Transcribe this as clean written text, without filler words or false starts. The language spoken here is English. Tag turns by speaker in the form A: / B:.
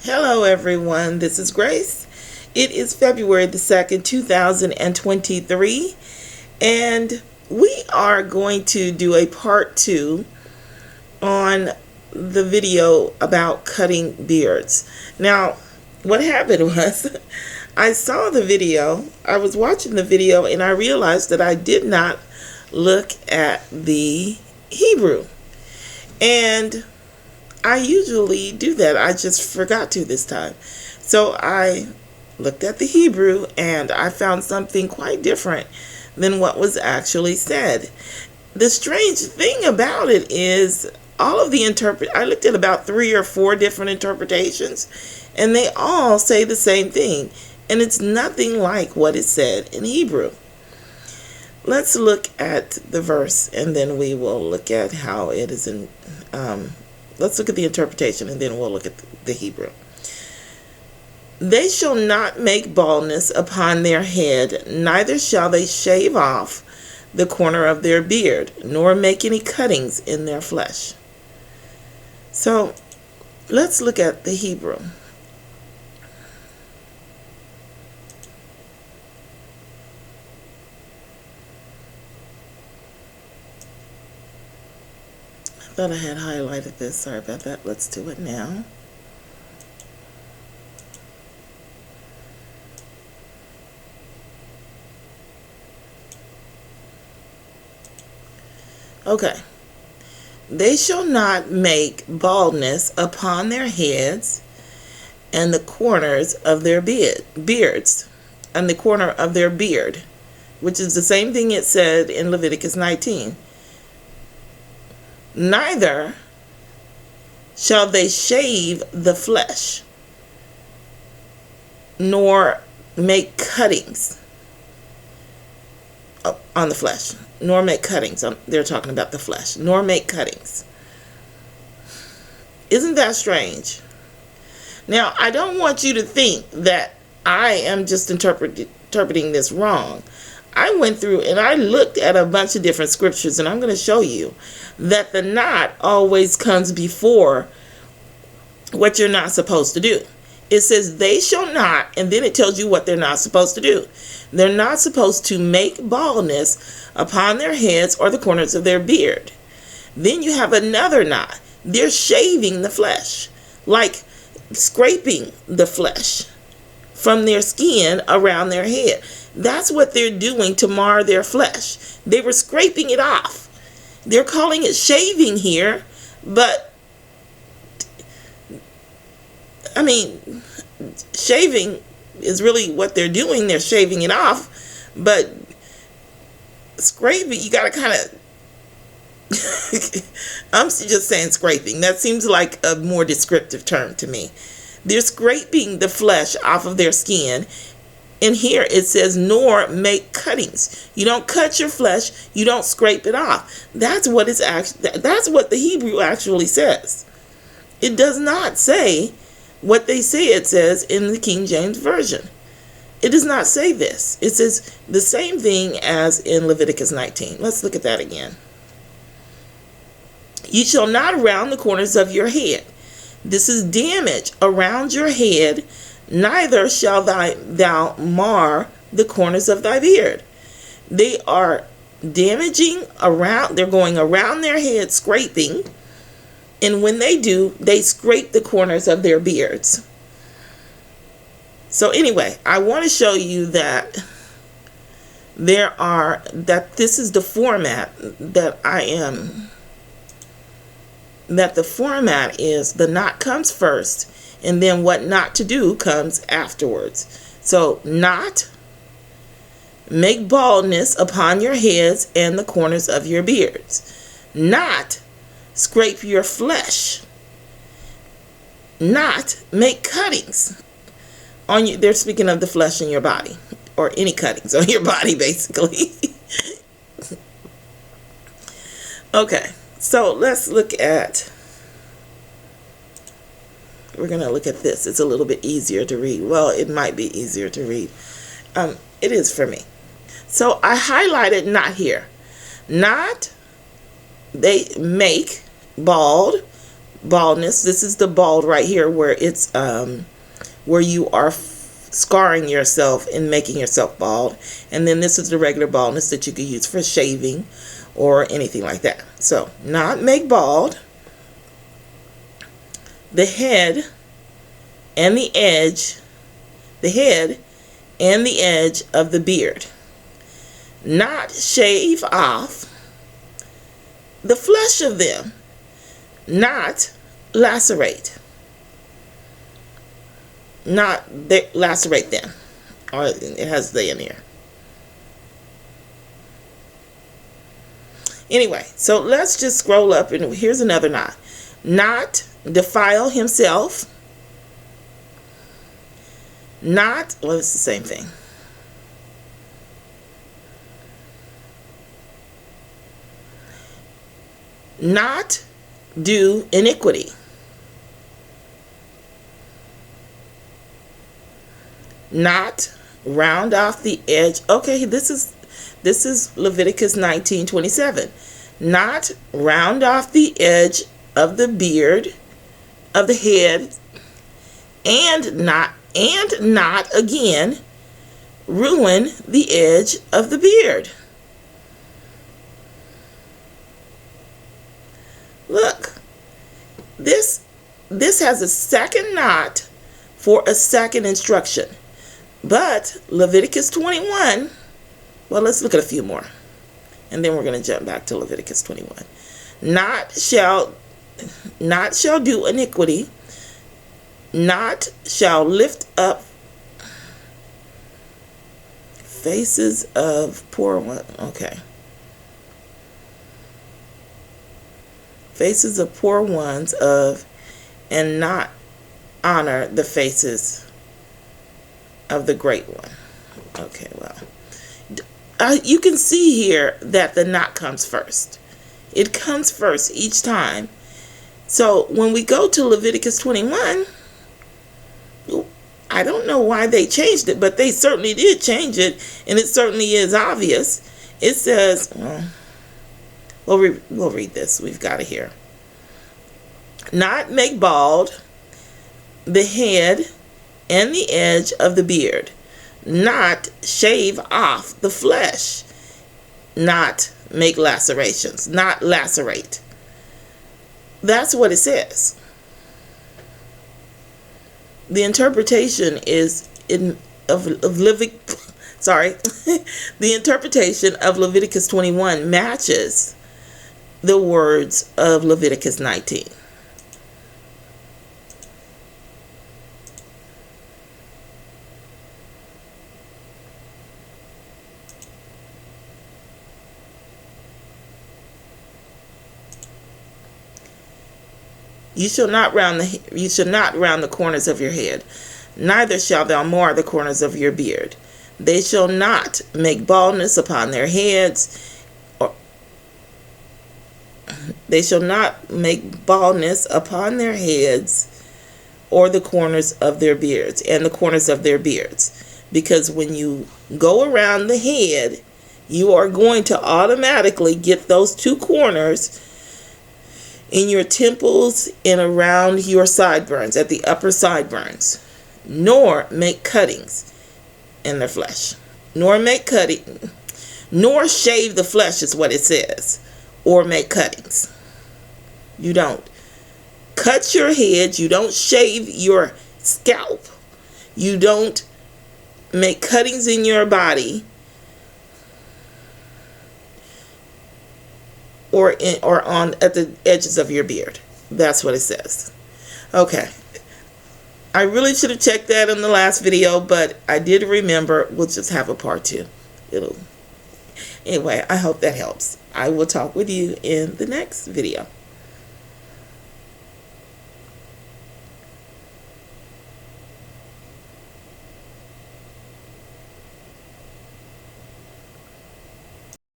A: Hello everyone, this is Grace. It is February the 2nd, 2023, and we are going to do a part 2 on the video about cutting beards. Now, what happened was I saw the video, I was watching the video, and I realized that I did not look at the Hebrew. And I usually do that. I just forgot to this time. So I looked at the Hebrew and I found something quite different than what was actually said. The strange thing about it is all of the I looked at about 3 or 4 different interpretations and they all say the same thing. And it's nothing like what is said in Hebrew. Let's look at the verse and then we will look at how it is in let's look at the interpretation and then we'll look at the Hebrew. They shall not make baldness upon their head, neither shall they shave off the corner of their beard, nor make any cuttings in their flesh. So let's look at the Hebrew. I thought I had highlighted this. Sorry about that. Let's do it now. Okay. They shall not make baldness upon their heads and the corners of their beards, and the corner of their beard, which is the same thing it said in Leviticus 19. Neither shall they shave the flesh, nor make cuttings on the flesh, nor make cuttings. They're talking about the flesh, nor make cuttings. Isn't that strange? Now, I don't want you to think that I am just interpreting this wrong. I went through and I looked at a bunch of different scriptures, and I'm going to show you that the not always comes before what you're not supposed to do. It says they shall not, and then it tells you what they're not supposed to do. They're not supposed to make baldness upon their heads or the corners of their beard. Then you have another not. They're shaving the flesh, like scraping the flesh from their skin around their head. That's what they're doing to mar their flesh. They were scraping it off. They're calling it shaving here, but I mean, shaving is really what they're doing. They're shaving it off, but scraping, you gotta kind of I'm just saying scraping. That seems like a more descriptive term to me. They're scraping the flesh off of their skin. And here it says, nor make cuttings. You don't cut your flesh. You don't scrape it off. That's what the Hebrew actually says. It does not say what they say it says in the King James Version. It does not say this. It says the same thing as in Leviticus 19. Let's look at that again. You shall not round the corners of your head. This is damage around your head. Neither shall thou mar the corners of thy beard. They are damaging around, they're going around their head scraping, and when they do, they scrape the corners of their beards. So anyway, I want to show you that this is the format that that the format is the not comes first, and then what not to do comes afterwards. So, not make baldness upon your heads and the corners of your beards. Not scrape your flesh. Not make cuttings on you. They're speaking of the flesh in your body, or any cuttings on your body, basically. Okay, so let's look at. We're going to look at this. It's a little bit easier to read. Well, it might be easier to read. It is for me. So I highlighted not here. Not, they make bald, baldness. This is the bald right here, where it's where you are scarring yourself and making yourself bald. And then this is the regular baldness that you could use for shaving or anything like that. So, not make bald. The head and the edge, the head and the edge of the beard. Not shave off the flesh of them. Not lacerate. Not lacerate them. Or it has they in here. Anyway, so let's just scroll up, and here's another not. Not defile himself. Not, well, it's the same thing. Not do iniquity. Not round off the edge. Okay, this is Leviticus 19:27. Not round off the edge of the beard, of the head, and not again ruin the edge of the beard. Look, this has a second not for a second instruction. But Leviticus 21, well, let's look at a few more. And then we're going to jump back to Leviticus 21. Not shall do iniquity. Not shall lift up faces of poor ones. Okay. Faces of poor ones of, and not honor the faces of the great one. Okay, well, you can see here that the not comes first. It comes first each time. So when we go to Leviticus 21, I don't know why they changed it, but they certainly did change it, and it certainly is obvious. It says, we'll read this. We've got it here. Not make bald the head and the edge of the beard. Not shave off the flesh. Not make lacerations. Not lacerate. That's what it says. The interpretation is the interpretation of Leviticus 21 matches the words of Leviticus 19. You shall not round the corners of your head, neither shalt thou mar the corners of your beard. They shall not make baldness upon their heads, they shall not make baldness upon their heads, or the corners of their beards, and the corners of their beards. Because when you go around the head, you are going to automatically get those two corners in your temples and around your sideburns, at the upper sideburns. Nor make cuttings in their flesh. Nor shave the flesh is what it says. Or make cuttings. You don't cut your head. You don't shave your scalp. You don't make cuttings in your body. Or on at the edges of your beard. That's what it says. Okay. I really should have checked that in the last video, but I did remember. We'll just have a part 2. Anyway, I hope that helps. I will talk with you in the next video.